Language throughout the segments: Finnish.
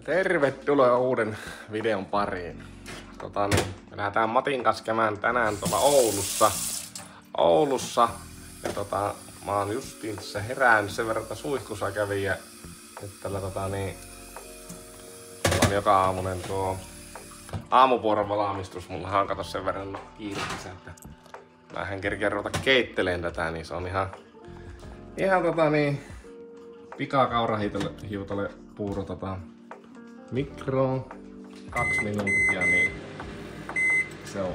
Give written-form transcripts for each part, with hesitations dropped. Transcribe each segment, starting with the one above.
Tervetuloa uuden videon pariin. Me lähdetään Matin kanssa käymään tänään tuolla Oulussa. Ja mä oon justiin tässä herännyt sen verran, että suihkussa kävin ja nyt tällä on joka aamunen tuo aamupuoron valamistus. Mulla on kato sen verran kiireessä, että lähden kerkeä ruveta keitteleen tätä, niin se on ihan pikaa kaurahiutale puuro mikroon 2 minuuttia, niin se on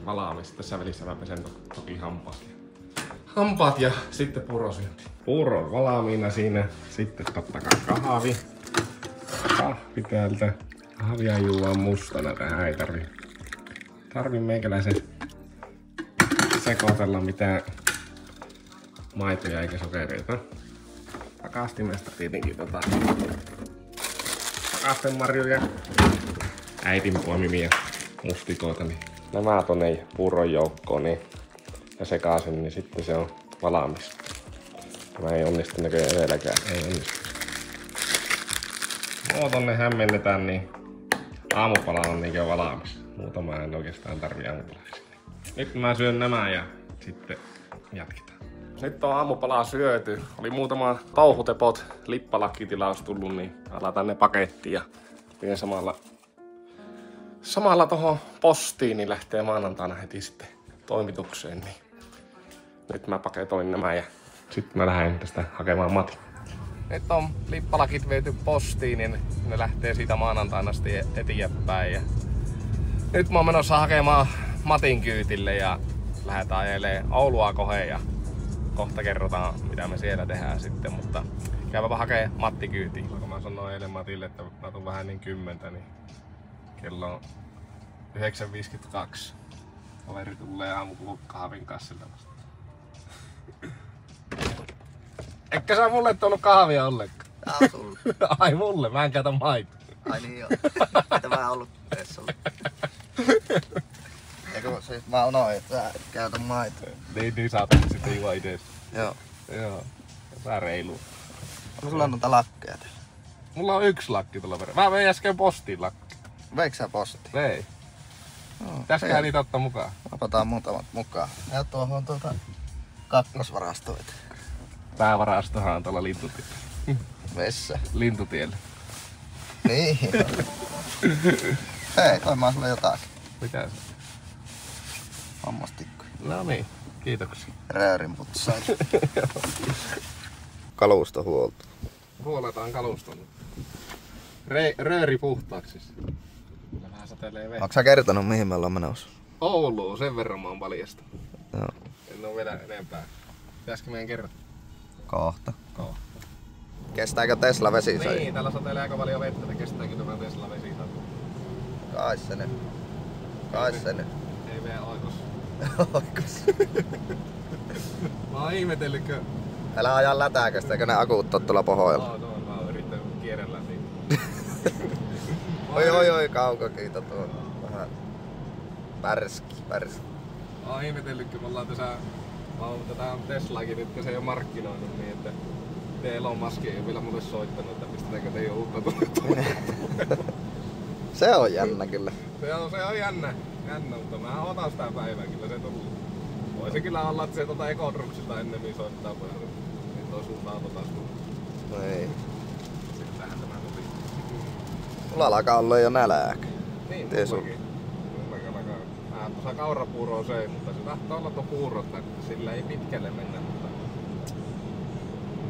valaamista. Tässä välissä mä pesen toki hampaat ja sitten puurosyönti. Puuro on valaamiina siinä. Sitten totta kai kahvi täältä. Kahvia juodaan mustana, tähän ei tarvi meikäläisen sekoitella mitään maitoja eikä sokereita. Pakastimesta tietenkin pakastemarjoja, äitin poimimia mustikoita, niin nämä tonne puuron joukkoon niin, ja sekaisin, niin sitten se on valmis. Tämä ei onnistu näköjään edelläkään, ei onnistu. Tonne hämmennetään, niin aamupala on niin jo valmis. Muuta mä en oikeastaan tarvii aamupalaksi. Nyt mä syön nämä ja sitten jatketaan. Nyt on aamupalaa syöty. Oli muutama touhutepot lippalakkitilaus tullut, niin aletaan ne pakettiin ja vien samalla tohon postiin, niin lähtee maanantaina heti sitten toimitukseen. Niin nyt mä paketoin nämä ja sitten mä lähden tästä hakemaan Matin. Nyt on lippalakit viety postiin, niin ne lähtee siitä maanantaina sitten eteenpäin. Ja nyt mä oon menossa hakemaan Matin kyytille ja lähdetään ajelemaan Oulua koheen ja kohta kerrotaan mitä me siellä tehdään sitten, mutta käypäpä hakee Matti kyytiin. Kun mä sanoin eilen Matille, että mä tuun vähän niin 10, niin kello on 9.52. Kaveri tulee aamukahvin kanssa vasta. Eikä sä mulle tuonut kahvia ollenkaan? Tää on sulle. Ai mulle, mä en käytä maitoa. Ai niin joo. Tämä on ollut Tessulle. Eikö siis mä unohdin, että sä et käytä maitoa. Niin sä oot sitten juo ites. Joo. Joo. Tää reilu. Onko sulla noita lakkeja teillä? Mulla on 1 lakki tuolla verran. Mä vein äsken postiin lakki. Veikö sä postiin? Vei. Joo. Pitäisköhän niitä ottaa mukaan? Otetaan muutamat mukaan. Ja tuohon kakkosvarastoon. Päävarastohan on tuolla Lintutiellä. Vessa. Lintutiellä. Niin. Hei, toimaan sulle jotakin. Mitä se? Hammastikkuja. No niin, kiitoksia. Röörin putsailu. Kalustohuolto. Huoletaan kaluston. Rööri puhtaaksi. Kyllä vähän satelee vettä. Onko sä kertonut mihin me ollaan menossa? Ouluun, sen verran mä oon paljasta. Joo. En oo vielä enempää. Pitäisikö meidän kerrata? Kohta. Kestääkö Tesla vesisade? Niin, täällä satelee aika paljon vettä, että kestääkin tämä Tesla vesisade. Kai se nyt. Ei mene oikos. Oikos. Mä oon ihmetellytkö. Älä aja lätäkästä, eikö ne akut oo tuolla pohoilla? No, mä oon yrittänyt kierrellä siitä. Oi, kaukokiito tuo. Vähän pärski. Mä oon ihmetellytkö, me ollaan tätä Teslaakin nyt, kun se ei oo markkinoinut niin, että Elon Musk ei oo vielä mulle soittanut, että pistetäänkö teidän uutta tuotetta. Se on jännä kyllä. Se on jännä, mutta mä otan sitä päivää, kyllä se tullut. Voisi kyllä olla, että se Ecodruksilta ennemmin soittaa paljon, niin toi sulta auto taas tullut. Ei. Sittenhän tämä tuli. Mulla alkaa olla jo nälääkä. Niin, mullakin. Mä tuossa kaurapuuroa söin, mutta se tahtoo olla tuo puuro, että sillä ei pitkälle mennä. Mutta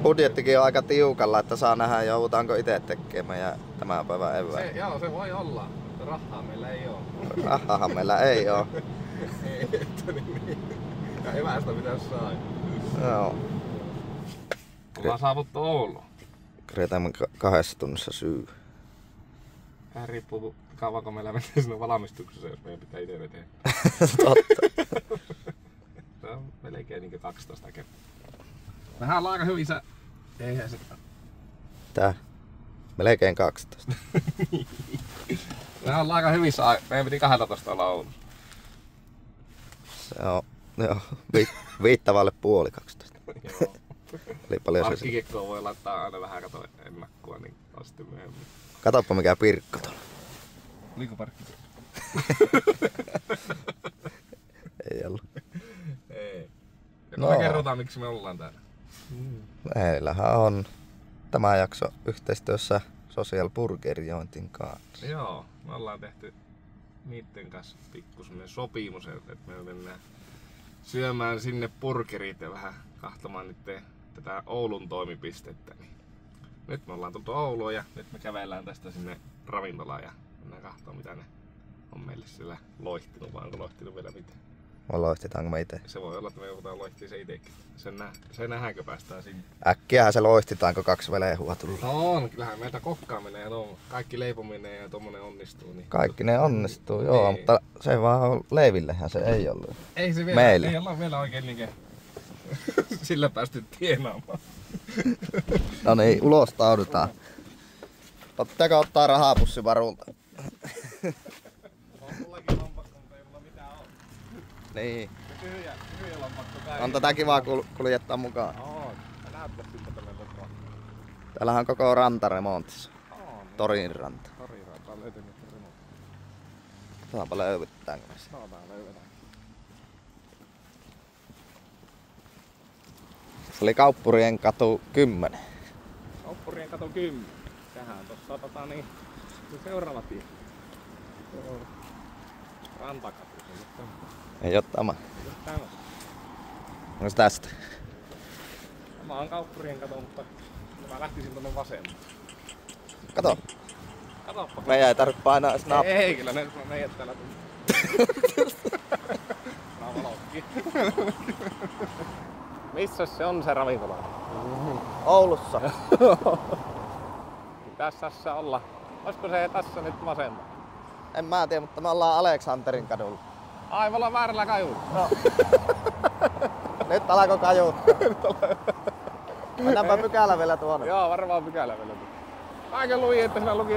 budjettikin on aika tiukalla, että saa nähdä joudutaanko itse tekemään ja tämän päivän evään. Joo, se voi olla, mutta rahaa meillä ei oo. Rahahan meillä ei oo. Ei, että niin. Ja evästä pitäis saada. Joo. Ollaan saavuttu Ouluun. Keretään 2 tunnissa syy. Vähän riippuu kauanko meillä menee sinne valmistuksessa, jos meidän pitää itse veteen. Totta. Se on melkein niin 12 kertaa. Vähän ollaan aika hyvissä. Eihän se. Tää? Melkein 12. Vähän ollaan aika hyvissä. Meidän piti 12 olla Oulussa. Se on, joo, viittavalle puoli 12. Joo. Oli paljon Parkkikekkoon voi laittaa aina vähän ennakkoa, niin on sitten myöhemmin. Katoppa mikä Pirkko tuolla. Oliko parkki? Ei ollut. Ei. Ja No. me kerrotaan miksi me ollaan täällä. Meillähän on tämä jakso yhteistyössä Social Burgeriointin kanssa. Joo, me ollaan tehty niitten kanssa pikku semmonen sopimus, että me mennään syömään sinne burgerit ja vähän kahtomaan niitten tätä Oulun toimipistettä. Niin nyt me ollaan tultu Ouluun ja nyt me kävellään tästä sinne ravintolaan ja mennään kahtomaan mitä ne on meille siellä loihtinut, vai onko loihtinut vielä mitään. Vai loistitaanko me itse? Se voi olla, että me joudutaan loihtiin se itekin. Se nähdäänkö päästään sinne. Äkkiähän se loistitaan, kun 2 velehua tulee. No on, kyllähän meiltä kokkaaminen ja kaikki leipominen ja tommonen onnistuu. Niin Kaikki ne onnistuu, joo, Niin. mutta se vaan on Leivillehän se ei ollut. ei se vielä, Meille. ei olla vielä oikein niinkö sillä päästy tienaamaan. No niin, ulostaudutaan. Pitääkö ottaa rahapussi varulta? On mullakin lompakko, mutta ei mulla mitään ole. Niin. Tyhjä lompakko kai. On tätä kivaa kuljettaa mukaan. On. Näyttää siltä tällä koko. Täällähän on koko ranta remontissa. On. Torin ranta. Toriranta on löytynyt remonttia. Saanpa löyvyttäänkö me se? Saadaan löydetään. Se oli Kauppurien katu 10. Kauppurien kato 10. Tähän tossa se seuraava tie. Se on rantakatu. Ei oo tämä. Tämä. Onko se tästä? Mä oon Kauppurien kato, mutta mä lähtisin tonne vasemmalle. Kato, Katoppa. meidän ei tarvitse painaa edes nappia. Ei, kyllä ne meidät täällä tuli. Nää on valokki. Missä se on se ravintola? Oulussa. Tässä olla. Olisiko se tässä nyt vasemmalla? En mä tiedä, mutta me ollaan Aleksanterin kadulla. Ai, me ollaan väärällä kajulla. No. Nyt alkoi kajuuttaa. Mennäänpä pykälä vielä tuonne. Joo, varmaan pykälä vielä. Aika luin, että siinä luki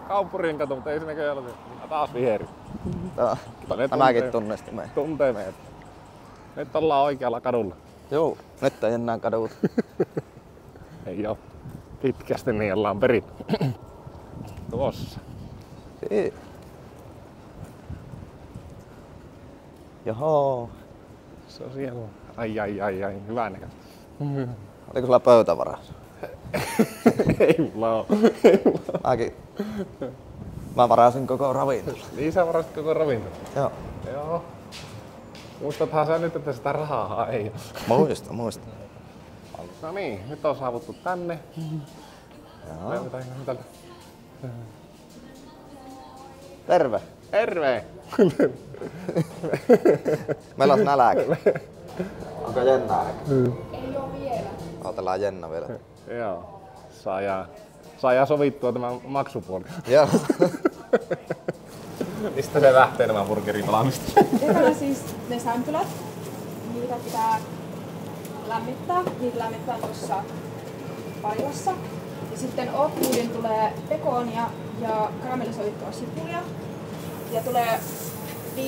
Kauppurien katu, mutta ei se näköjään ole. Taas viheri. No, tämäkin tunnisti meitä. Tuntee meidät. Nyt ollaan oikealla kadulla. Joo, nyt ei enää kaduta. Ei oo. Pitkästi niin ollaan perin. Tuossa. Johoo. Se on siellä. Ai, hyvä näköistä. Oliko sulla pöytävaras? Ei mulla oo. Mä varasin koko ravintola. Niin sä varasit koko ravintola. Joo. Joo. Muistathan sä nyt, että sitä rahaa ei oo. Muista. No niin, nyt on saavuttu tänne. Joo. Löydetäänkö täältä? Terve. Terve! Meillä on nälkä. Onko Jenna äkä? Ei oo vielä. Otellaan Jenna vielä. Joo. Saadaan sovittua tämä maksupuoli. Joo. Mistä se lähtee nämä burgerin palaamista? Ekana siis ne sämpylät, niitä pitää lämmittää. Niitä lämmittää tuossa pailassa. Ja sitten oak-woodin tulee pekonia ja karamellisoitua sipulia. Ja tulee 5-6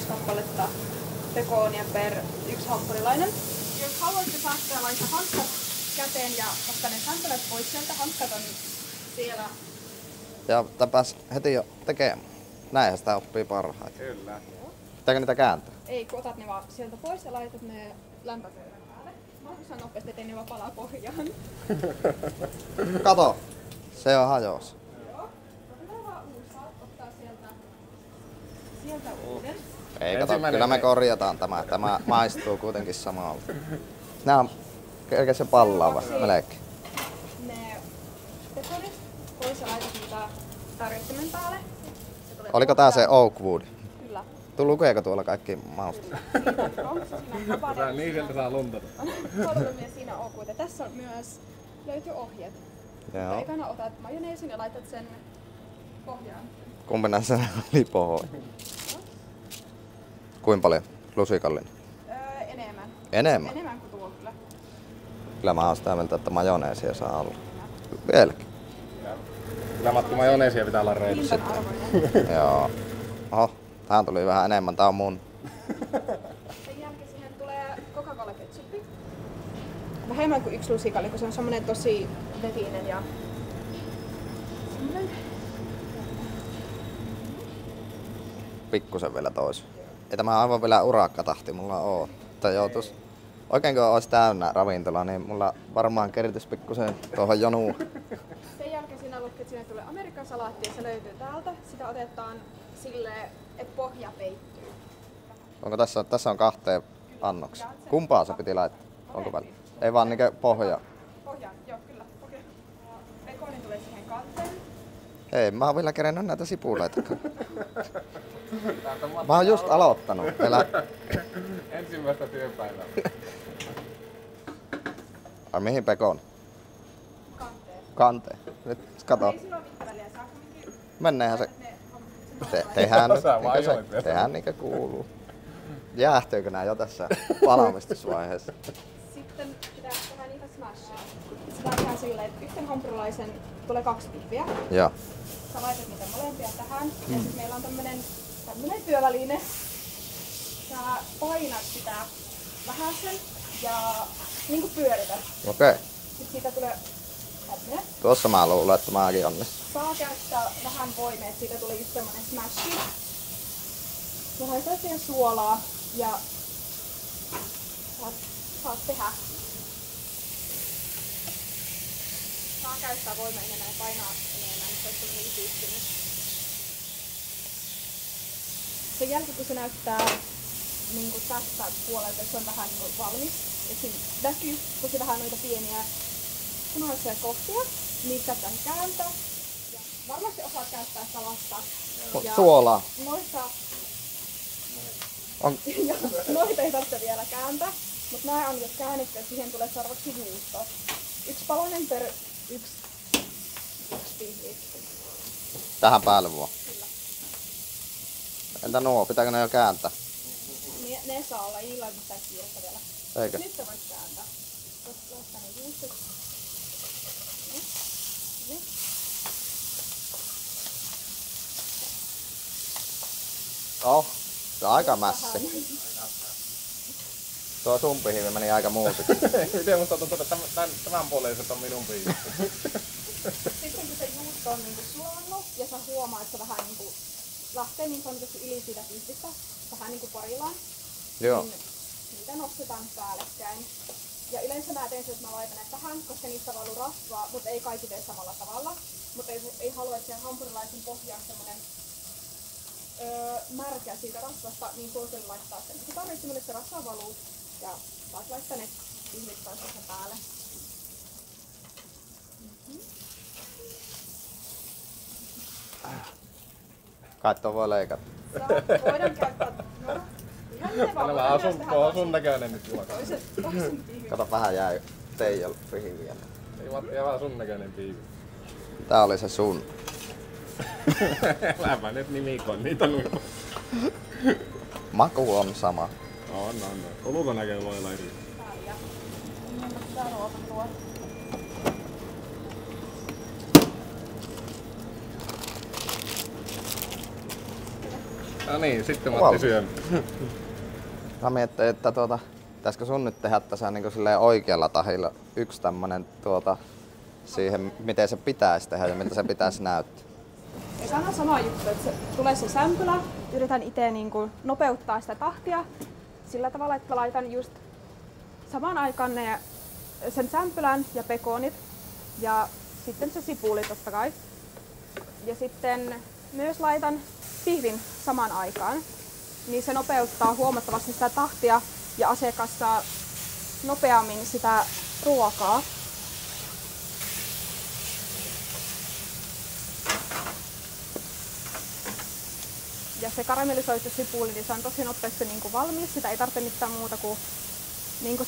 kappaletta pekonia per yksi hamppurilainen. Jos haluatte, saattaa laittaa hanskat käteen ja ottaa ne sämpylät pois sieltä. Hanskat on siellä. Ja tapas heti jo tekemään. Näinhän sitä oppii parhaiten. Kyllä. Pitääkö niitä kääntää? Ei, kun otat ne vaan sieltä pois ja laitat ne lämpöpöydän päälle. Mahdollisimman nopeasti, ettei ne vaan palaa pohjaan. Kato! Se on hajos. Joo. Otetaan vaan uusi. Saat ottaa sieltä uuden. Ei kato, Ensimmäinen kyllä me ei. korjataan tämä. Tämä maistuu kuitenkin samalta. Nää on kerkeä se pallaa vasta melkein. Ne pekonit pois ja laitat niitä tarjottimen päälle. Se tulee Oliko tää se pohjaan. Oakwood? Kyllä. Lukeeko tuolla kaikki mausteet? Siitä on siinä habanero. Niin sieltä saa lunta. Kolme siinä Oakwood. Ja tässä on myös löytyy ohjeet. Joo. Ekana otat majoneesin ja laitat sen pohjaan. Kumpi näissä oli pohoi? Kuinka paljon? Lusikallinen. Enemmän. Enemmän? Enemmän kuin tuo kyllä. Kyllä mä oon sitä mieltä, että majoneesia saa olla. Vieläkin. Kyllä Matti majoneesia pitää olla reilussa. Hintan arvoinen. Joo. Oho, tähän tuli vähän enemmän. Tää on mun. Sen jälkeen siihen tulee Coca-Cola ketsuppi. Vähemmän kuin 1 lusikalli, kun se on semmonen tosi vetinen ja semmonen pikkusen vielä tois. Ei tämä aivan vielä urakkatahti mulla oo. Että joutuis, oikein kun ois täynnä ravintola, niin mulla varmaan kertis pikkusen tuohon jonuun. Sen jälkeen siinä lukee, että sinne tulee Amerikan salaatti ja se löytyy täältä. Sitä otetaan silleen, että pohja peittyy. Onko tässä on 2 annoksia. Kumpaa se piti laittaa? Onko väliä? Ei vaan niinkö pohja. Pohjaan, joo kyllä. Okei. Pekoni tulee siihen kanteen. Hei, mä oon vielä kerennyt näitä sipuleita. Mä oon just aloittanut. Ensimmäistä työpäivää. Ai mihin pekon? Kanteen. Kanteen. Nyt kato. Ei sillä ole mitään väliä. Saa kumminkin Mennäänhän se. ne Tehdään niinkö kuuluu. Jäähtyykö nää jo tässä valmistusvaiheessa? Sitten pitää tehdä niitä smashia. Sitä tehdään silleen, että yhten hampurilaisen tulee 2 pihviä. Joo. Sä laitat niitä molempia tähän. Ja sitten meillä on tämmönen työväline. Sä painat sitä vähäsen ja niinku pyörität. Okei. Sitten siitä tulee tämmönen. Tuossa mä luulen, että mäkin onnistun. Saa käyttää vähän voimia, että siitä tuli just semmonen smashi. Ja laitat siihen suolaa ja saat tehdä. Saa käyttää voimia enemmän ja painaa enemmän, niin se on semmonen yhdistymys. Sen jälkeen kun se näyttää niin kuin tästä puolelta, että se on vähän niin kuin valmis. Ja siinä näkyy tosi vähän noita pieniä punaisia kohtia. Niistä pitää kääntää. Ja varmasti osaat käyttää salasta. Ja Suolaa. noita, On. ja noita ei tarvitse vielä kääntää. Mutta nämä on jo käännetty ja siihen tulee seuraavaksi juusto. 1 palanen per 1 pihvi. Tähän päälle vaan. Kyllä. Entä nuo? Pitääkö ne jo kääntää? Ne saa olla, ei niillä ole mitään kiirettä vielä. Eikö? Nyt sä voit kääntää. Tuosta ne juustot. Niin. Oh, se on aika mässi. Tuo sun pihvi meni aika muusiksi. Miten musta tuntuu, että tämän puoleiset on minun piirit? Sitten kun se juusto on niinku sulannut ja sä huomaat, että se vähän niinku lähtee niin sanotusti yli siitä pihvistä, vähän niinku parillaan, Joo. niin niitä nostetaan päällekkäin. Ja yleensä mä teen se, että mä laitan ne tähän, koska niistä valuu rasvaa, mutta ei kaikki tee samalla tavalla. Mutta ei halua, että sen hampurilaisen pohjaan semmonen märkä siitä rasvasta, niin suosittelen laittaa sen. Se tarvitsee, mille se rasva valuu ja saat laittaa ne pihvit taas sen päälle. Kai tuo voi leikata. Voidaan käyttää, no, ihan ne vaan. Nämä on sun näköinen nyt juoka. Toisen pihvin. Kato, vähän jäi Teijon pihviä. Ei Matti, ihan sun näköinen piivi. Tää oli se sun. Lämpää nyt nimikon, niitä on. Maku on sama. On. Ulkonäkö voi olla eri. Tää ruoka tuo. No niin, sitten Matti Valmis. syö. Mä miettin, että pitäisikö sun nyt tehdä tässä niinku silleen oikealla tahilla yksi tämmönen siihen, miten se pitäisi tehdä ja miltä se pitäisi näyttää. Ja se on sama juttu, että tulee se sämpylä, yritän itse niinku nopeuttaa sitä tahtia sillä tavalla, että laitan just samaan aikaan sen sämpylän ja pekonit ja sitten se sipuli totta kai. Ja sitten myös laitan pihvin samaan aikaan, niin se nopeuttaa huomattavasti sitä tahtia ja asiakas saa nopeammin sitä ruokaa. Ja se karamellisoitu sipuli, niin se on tosi nopeasti niin kuin valmis. Sitä ei tarvitse mitään muuta kuin,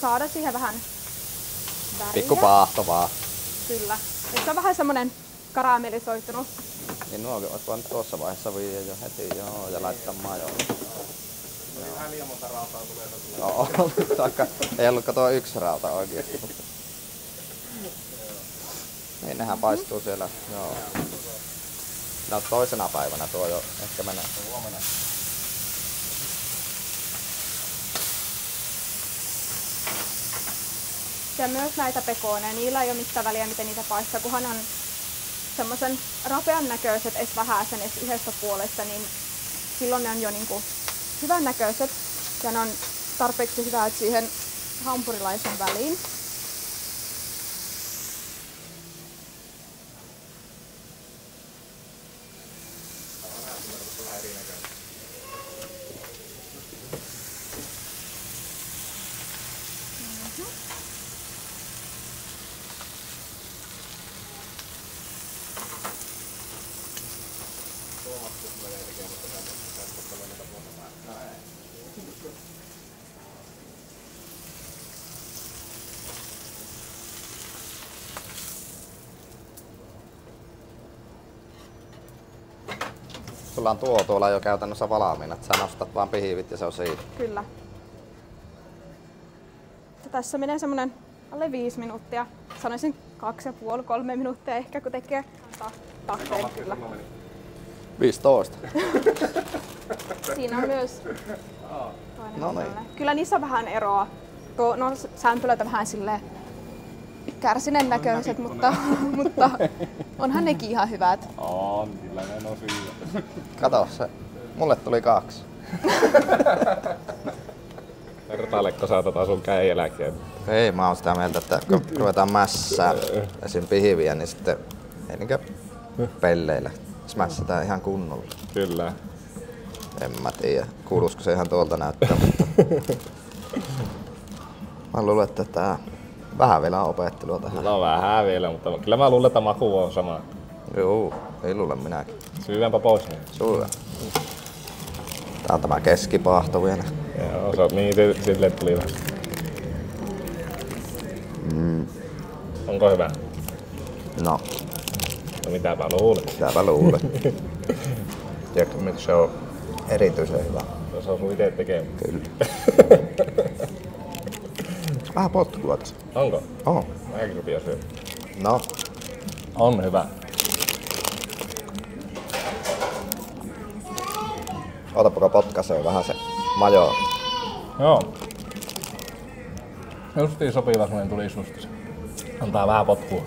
saada siihen vähän väriä. Pikku paahto vaan. Kyllä. Et se on vähän semmonen karamellisoitunut. Niin nuokin ois voinut tuossa vaiheessa viiä jo heti, joo, ja laittaa majoa. Vähän liian monta rautaa tulee tosi. Joo, taikka ei ollut tuo yksi rauta oikeesti. Niin nehän paistuu siellä, joo. No toisena päivänä tuo jo ehkä menee. Huomenna. Ja myös näitä pekoneja, niillä ei ole mitään väliä miten niitä paistaa, kunhan on semmoisen rapean näköiset edes vähäsen edes yhdestä puolesta, niin silloin ne on jo niinku hyvän näköiset ja ne on tarpeeksi hyvät siihen hampurilaisen väliin. Sulla on tuolla jo käytännössä valmiina, että sä nostat vaan pihvit ja se on siinä. Kyllä. Ja tässä menee semmonen alle 5 minuuttia. Sanoisin 2,5-3 minuuttia ehkä, kun tekee tahteen kyllä. 15. Siinä on myös No niin. Kyllä niissä on vähän eroa. No sämpylät on vähän silleen kärsinen näköiset, mutta onhan nekin ihan hyvät. On, kyllä ne on syviä. Kato se. Mulle tuli 2. Vertailekko sä sun käden jälkeen? Ei, mä oon sitä mieltä, että kun ruvetaan mässää esim. Pihviä, niin sitten ei niinkö pelleillä. Smässätään ihan kunnolla. Kyllä. En mä tiedä, kuuluisiko se ihan tuolta näyttää, mutta mä luulen, että tää vähän vielä on opettelua tähän. No vähän vielä, mutta kyllä mä luulen, että maku on sama. Joo, ei luule minäkin. Syyvämpä pois niin. Syyvä. Tää on tämä keskipaahto vielä. Joo, se on niin, sille tuli vähän. Onko hyvä? No, No mitäpä luulet? mitäpä luulet. Tiedätkö, miksi se on erityisen hyvä? Se on sun ite tekemä. Kyllä. Vähän potkua tässä. Onko? Oh. Mäkin rupeaa syödä. No, On hyvä. otapako potkaisee vähän se majo. Joo. Justiin sopiva semmonen tuli susta. Antaa vähän potkua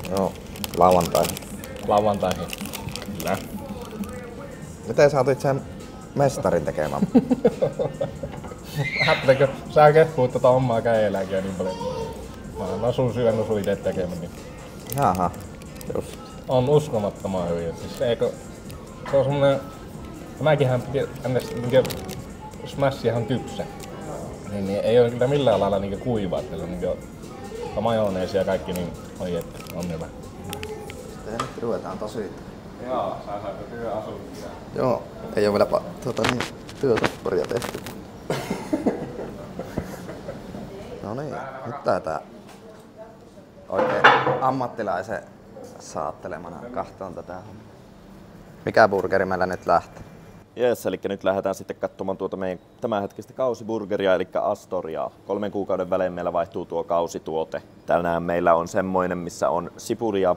Joo, lauantai. lauantaihin. Kyllä. Miten sä otit sen mestarin tekemään? Ajatteliko sä kehuit tota omaa käeläkeä niin paljon? Mä asun syönyt sun ite tekemään. Niin Jaha, just. on uskomattoman hyviä. Siis eikö, se on semmonen... Mäkinhän piti smash ihan kypsä. Niin ei oo kyllä millään lailla niinku kuivaa, että se on niinku majoneesi ja kaikki niin oi että on hyvä. Sitten nyt ruvetaan tosi. Joo, sä sait työasuntia. Joo, ei oo vielä työtopparia tehty. No niin, nyt tää oikein ammattilaisen saattelemana katsotaan tätä. Mikä burgeri meillä nyt lähtee? Jees, eli nyt lähdetään sitten katsomaan tuota meidän tämänhetkistä kausiburgeria, eli Astoriaa. 3 kuukauden välein meillä vaihtuu tuo kausituote. Tänään meillä on semmoinen, missä on sipulia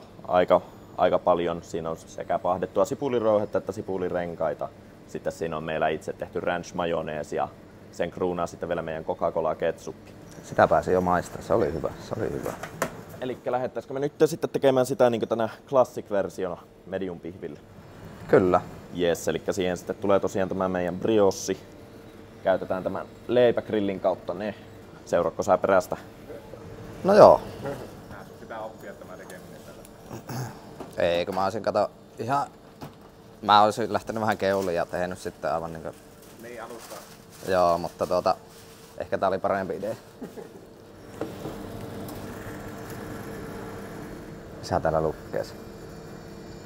aika paljon. Siinä on sekä pahdettua sipulirouhetta että sipulirenkaita. Sitten siinä on meillä itse tehty ranch majoneesi ja sen kruunaa sitten vielä meidän Coca-Cola ketsuppi. Sitä pääsi jo maistamaan, se oli hyvä, se oli hyvä. Eli lähettäisikö me nyt sitten tekemään sitä niin kuin tänä classic-versiona medium pihville? Kyllä. Jes, eli siihen sitten tulee tosiaan tämä meidän briossi. Käytetään tämän leipägrillin kautta ne. Seuraatko sä perästä? No joo. Pitää oppia tämä tekeminen tällä. Ei, kun mä olisin mä olisin lähtenyt vähän keuliin ja tehnyt sitten aivan niinku... Niin alusta. Joo, mutta ehkä tää oli parempi idea. Sä täällä lukkees.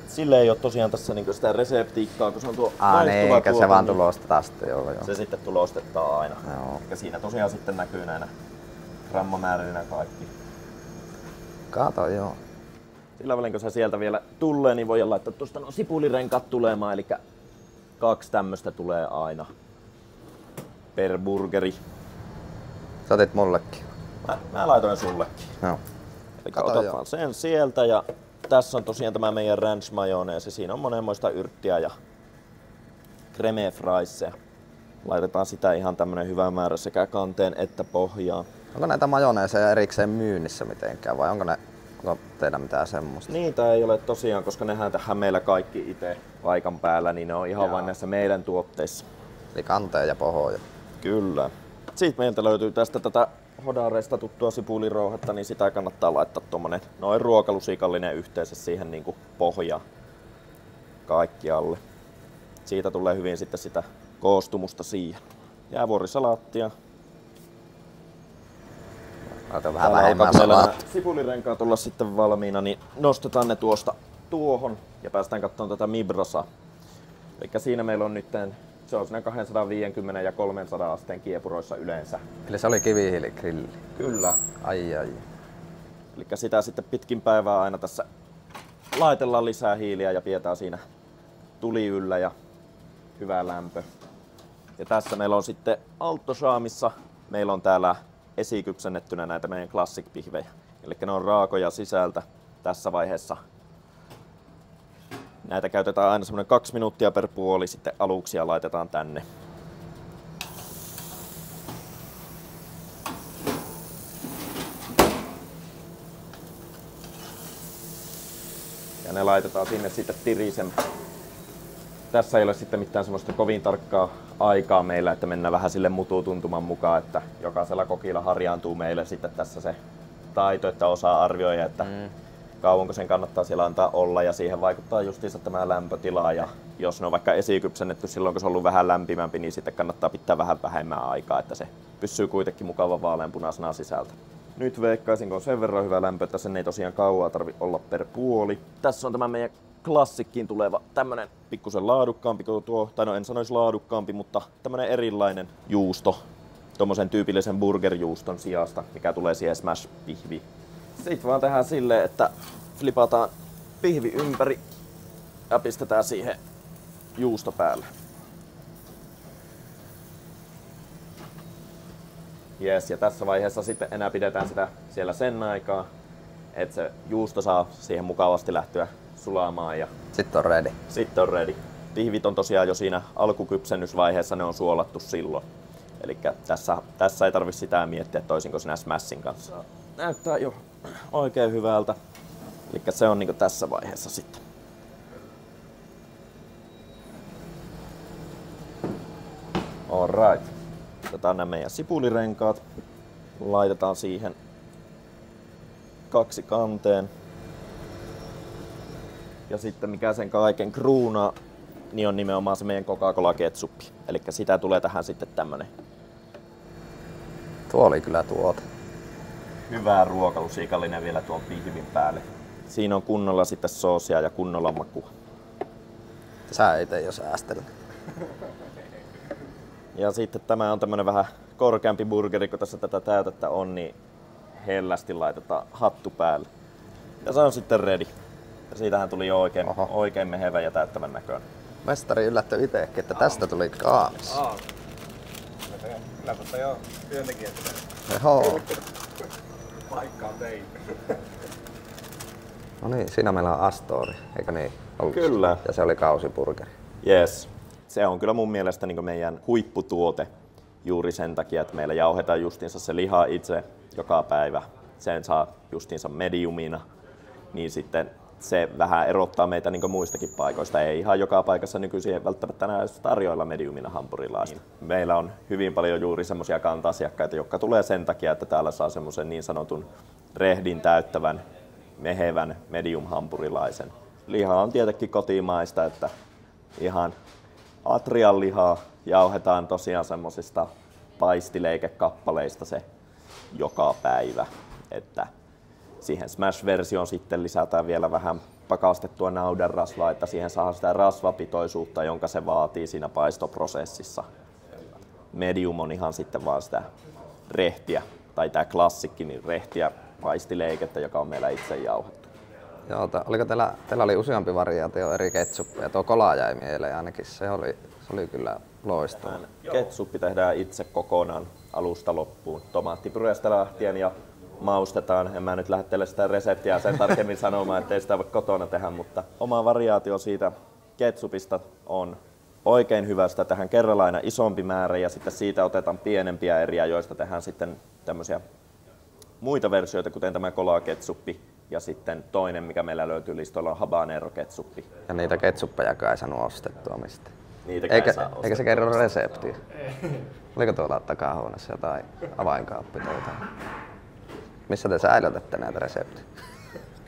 Sille ei ole tosiaan tässä niinku sitä reseptiikkaa, kun se on tuo Niin, eikä se vaan tulostetaan sitten, joo. Se sitten tulostetaan aina. Joo. Ja siinä tosiaan sitten näkyy näinä grammamäärinä kaikki. Kato, joo. Sillä välin kun se sieltä vielä tulee, niin voi laittaa tuosta no sipulirenkaat tulemaan, eli 2 tämmöstä tulee aina per burgeri. Sä otit mullekin. Mä laitoin sullekin. Joo. Eli Kato, otat joo. vaan sen sieltä ja tässä on tosiaan tämä meidän ranch majoneesi. Siinä on monenmoista yrttiä ja creme fraisseja. Laitetaan sitä ihan tämmönen hyvä määrä sekä kanteen että pohjaan. Onko näitä majoneeseja erikseen myynnissä mitenkään vai onko ne Onko teillä mitään semmoista? Niitä ei ole tosiaan, koska nehän tähän meillä kaikki itse paikan päällä, niin ne on ihan vain näissä meidän tuotteissa. Eli kanteen ja pohoja. Kyllä. Siitä meiltä löytyy tästä tätä Hodareista tuttua sipulirouhetta, niin sitä kannattaa laittaa tommonen noin ruokalusikallinen yhteensä siihen niin kuin pohjaan kaikkialle. Siitä tulee hyvin sitten sitä koostumusta siihen. Jäävuorisalaattia. Laita vähän vähemmän salaattia. Sipulirenkaat olla sitten valmiina, niin nostetaan ne tuosta tuohon ja päästään katsomaan tätä Mibrosaa. Eli siinä meillä on nyt, se on siinä 250 ja 300 asteen kiepuroissa yleensä. Eli se oli kivihiiligrilli. Kyllä. Ai. Eli sitä sitten pitkin päivää aina tässä laitellaan lisää hiiliä ja pidetään siinä tuli yllä ja hyvä lämpö. Ja tässä meillä on sitten Aaltosaamissa, meillä on täällä esikypsennettynä näitä meidän classic-pihvejä. Eli ne on raakoja sisältä tässä vaiheessa. Näitä käytetään aina semmoinen 2 minuuttia per puoli, sitten aluksia laitetaan tänne. Ja ne laitetaan sinne sitten tirisen. Tässä ei ole sitten mitään semmoista kovin tarkkaa aikaa meillä, että mennään vähän sille mututuntuman mukaan, että jokaisella kokilla harjaantuu meille sitten tässä se taito, että osaa arvioida, että kauanko sen kannattaa siellä antaa olla, ja siihen vaikuttaa justiinsa tämä lämpötila, ja jos ne on vaikka esikypsennetty silloin, kun se on ollut vähän lämpimämpi, niin sitten kannattaa pitää vähän vähemmän aikaa, että se pysyy kuitenkin mukavan vaaleanpunaisena sisältä. Nyt veikkaisin, kun on sen verran hyvä lämpö, että sen ei tosiaan kauaa tarvitse olla per puoli. Tässä on tämä meidän klassikkiin tuleva tämmönen pikkusen laadukkaampi kuin tuo, tai no en sanoisi laadukkaampi, mutta tämmönen erilainen juusto. Tommosen tyypillisen burgerjuuston sijasta, mikä tulee siihen smash-pihviin. Sitten vaan tehdään silleen, että flipataan pihvi ympäri ja pistetään siihen juusto päälle. Jes, ja tässä vaiheessa sitten enää pidetään sitä siellä sen aikaa, että se juusto saa siihen mukavasti lähteä sulamaan. Ja sitten on ready. Sitten on ready. Pihvit on tosiaan jo siinä alkukypsennysvaiheessa, ne on suolattu silloin. Eli tässä ei tarvitse sitä miettiä toisinko sinä smashin kanssa. Näyttää jo oikein hyvältä. Eli se on niinku tässä vaiheessa sitten. Alright. Otetaan nämä meidän sipulirenkaat. Laitetaan siihen 2 kanteen. Ja sitten mikä sen kaiken kruunaa, niin on nimenomaan se meidän Coca-Cola ketsuppi. Eli sitä tulee tähän sitten tämmönen. Tuo oli kyllä tuote. Hyvää ruokalusikallinen vielä tuon pihvin päälle. Siinä on kunnolla sitten soosia ja kunnolla makua. Sä ei tee jo säästellä. Ja sitten tämä on tämmönen vähän korkeampi burgeri, kun tässä tätä täytettä on, niin hellästi laitetaan hattu päälle. Ja se on sitten ready. Ja siitähän tuli jo oikein mehevä ja täyttävän näköinen. Mestari yllättyi itsekin, että tästä tuli kaamis. Kyllä mutta joo, työntekijät. Joo. Paikkaa tein. No niin, siinä meillä on Astori, eikö niin? Kyllä. Ja se oli kausiburgeri. Yes. Se on kyllä mun mielestä niin meidän huipputuote juuri sen takia, että meillä jauhetaan justiinsa se liha itse joka päivä. Sen saa justiinsa mediumina, niin sitten se vähän erottaa meitä niin muistakin paikoista. Ei ihan joka paikassa nykyisin välttämättä enää tarjoilla mediumina hampurilaista. Meillä on hyvin paljon juuri semmoisia kanta-asiakkaita, jotka tulee sen takia, että täällä saa semmoisen niin sanotun rehdin täyttävän, mehevän medium-hampurilaisen. Liha on tietenkin kotimaista, että ihan atrian lihaa jauhetaan tosiaan semmosista paistileikekappaleista se joka päivä. Että siihen Smash-versioon sitten lisätään vielä vähän pakastettua naudanrasvaa, että siihen saa sitä rasvapitoisuutta, jonka se vaatii siinä paistoprosessissa. Medium on ihan sitten vaan sitä rehtiä, tai tää klassikki, niin rehtiä paistileikettä, joka on meillä itse jauhettu. Joo, oliko teillä oli useampi variaatio eri ketsuppeja. Tuo kola jäi mieleen ainakin, se oli kyllä loistava. Ketsuppi tehdään itse kokonaan alusta loppuun, tomaattipyreestä lähtien ja maustetaan. En mä nyt lähde teille sitä reseptiä sen tarkemmin sanomaan, ettei sitä voi kotona tehdä, mutta oma variaatio siitä ketsupista on oikein hyvä. Sitä tehdään kerralla aina isompi määrä ja sitten siitä otetaan pienempiä eriä, joista tehdään sitten tämmöisiä muita versioita, kuten tämä kolaketsuppi, Ja sitten toinen, mikä meillä löytyy listoilla, on habanero ketsuppi. Ja niitä ketsuppejakaan ei saanut ostettua mistään. Niitäkään ei saa ostettua. Eikä se kerro reseptiä. Oliko tuolla takahuoneessa jotain avainkaappi tai jotain? Missä te säilytätte näitä reseptiä?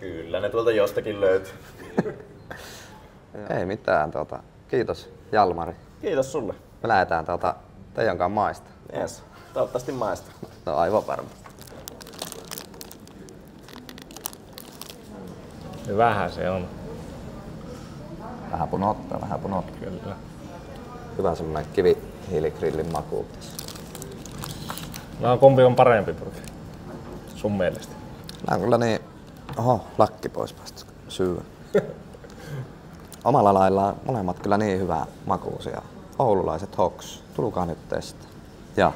Kyllä, ne tuolta jostakin löytyy. Ei mitään, kiitos Jalmari. Kiitos sulle. Me lähdetään teidän kanssa maista. Yes. Toivottavasti maista. No aivan varma. Vähän se on. Vähän punottaa, vähän punottaa. Kyllä. Hyvä semmonen kivihiiligrillin maku tässä. No kumpi on parempi purki? Sun mielestä? Nää on kyllä niin... Oho, lakki pois päästä syödä. Omalla laillaan molemmat kyllä niin hyvää makuusia. Oululaiset hoks. Tulkaa nyt testaa. Ja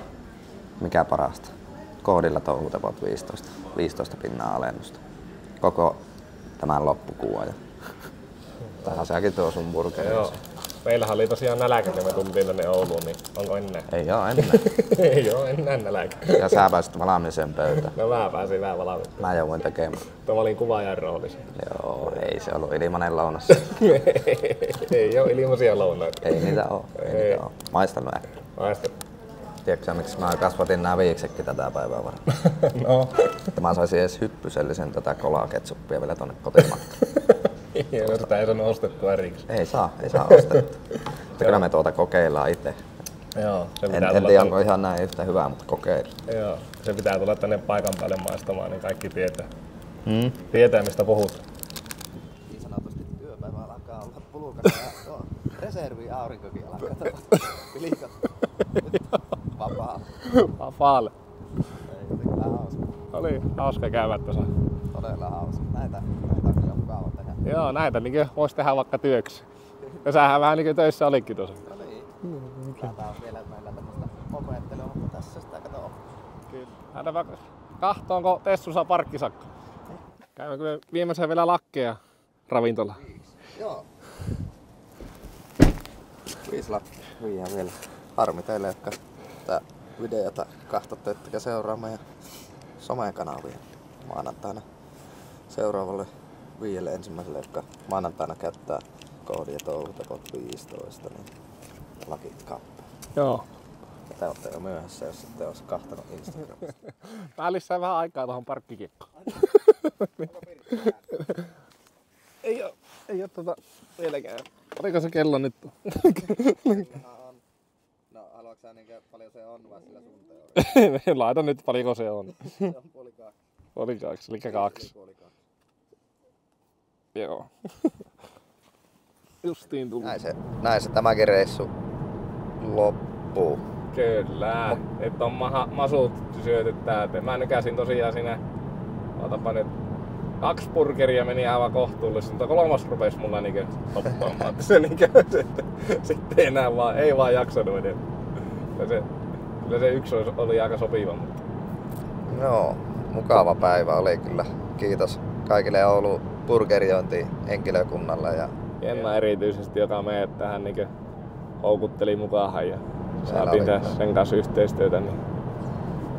mikä parasta? Koodilla touhutepot 15 pinnaa alennusta. Koko tämän loppukuun ajan. Tähän sekin tuo sun burgeri. Joo. Meillähän oli tosiaan nälkä, kun me tultiin tänne Ouluun, niin onko enää? Ei oo enää. Ei oo enää nälkä. Ja sä pääsit valmiiseen pöytään. No mä pääsin vähän valmiin. Mä jouduin tekemään. Mä olin kuvaajan roolissa. Joo, ei se ollut ilmanen lounas. Ei oo ilmaisia lounaita. Ei niitä oo. Ei niitä oo. Maistanut ehkä. Maistan. Tiedätkö sä, miksi mä kasvatin nää viiksekki tätä päivää varten? No. Että mä saisin edes hyppysellisen tätä kolaketsuppia vielä tonne kotimatkaan. Ja sitä ei saanut ostettua erikseen. Ei saa ostettua. Kyllä me kokeillaan itse. Joo, se pitää En tulla tiedä, onko ihan näin yhtä hyvää, mutta kokeillaan. Joo, se pitää tulla tänne paikan päälle maistamaan, niin kaikki tietää. Tietää, mistä puhut. Niin sanotusti työpäivä alkaa olla pulukassa ja reservi aurinkokin alkaa pilikot. Vapaa. Vapaalle. Ei, oli kyllä hauska. Oli hauska käydä tuossa. Todella hauska. Näitä on kyllä mukava tehdä. Joo, näitä niin voisi tehdä vaikka työksi. Ja sähän vähän niin töissä olikin tuossa. No niin. Täällä on vielä meillä tämmöstä opettelua, mutta tässä sitä kato. Kyllä. Lähdetään vaikka kahtoonko Tessu saa parkkisakko. Käymme kyllä viimeisen vielä lakkeja ravintola. Joo. 5 lakkia. Viihän vielä. Harmi teille, jotka tätä videota katsotte, ettekä seuraa meidän somekanavia maanantaina seuraavalle 5 ensimmäiselle, jotka maanantaina käyttää koodia touhutepot 15, niin lakit kappaa. Joo. Ja te olette jo myöhässä, jos ette olisi kahtanut Instagramista. Mä lisään vähän aikaa tuohon parkkikiekkoon. Ei oo vieläkään. Oliko se kello nyt? No, haluatko sä paljon se on vai sillä sun teoria? Laita nyt paljonko se on. Se on puoli 2. Puoli 2, eli 2. Joo. Justiin tullut. Näin se tämäkin reissu loppuu. Kyllä. Et on masut syöty täältä. Mä nykäsin tosiaan siinä, otapa nyt, 2 burgeria meni aivan kohtuullisesti, mutta 3. rupesi mulla niinkö toppaamaan. Se niinkö, sitten enää vaan, ei vaan jaksanut edes. Kyllä se 1 oli aika sopiva, mutta... Joo, mukava päivä oli kyllä. Kiitos kaikille Oulun burgeriointiin henkilökunnalle. Ja Jenna erityisesti, joka meidät tähän niinkö houkutteli mukaan ja saatiin sen kanssa yhteistyötä. Niin...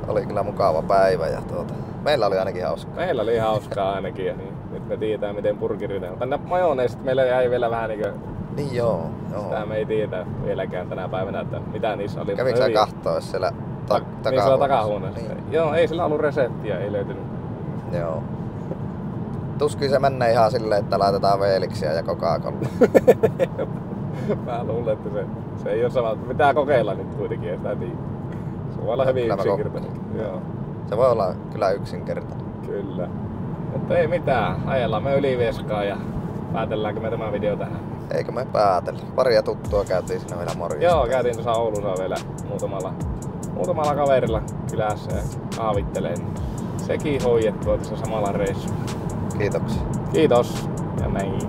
Oli kyllä mukava päivä ja meillä oli ainakin hauskaa. Meillä oli hauskaa ainakin ja niin, nyt me tiedetään miten burgerit on. Tänne majoneesit meillä jäi vielä vähän niinkö... Niin joo. Sitä me ei tiedä vieläkään tänä päivänä, että mitä niissä oli. Kävikö sä kahtoo siellä takahuoneessa? Niin siellä takahuoneessa. Niin. Joo, ei sillä ollut reseptiä, ei löytynyt. Joo. Tuskin se menee ihan silleen, että laitetaan veeliksiä ja Coca-Cola. Mä luulen, että se ei ole sama. Pitää kokeilla nyt kuitenkin, ei sitä tiedä. Se voi olla hyvin yksinkertainen. Joo. Se voi olla kyllä yksinkertainen. Kyllä. Mutta ei mitään. Ajellaan me Ylivieskaan ja päätelläänkö me tämä video tähän. Eikö me päätellä? Paria tuttua käytiin siinä vielä morjesta. Joo, käytiin tuossa Oulussa vielä muutamalla kaverilla kylässä ja kaavittelee. Sekin hoidettua tuossa samalla reissulla. Kiitoksia. Kiitos ja näin.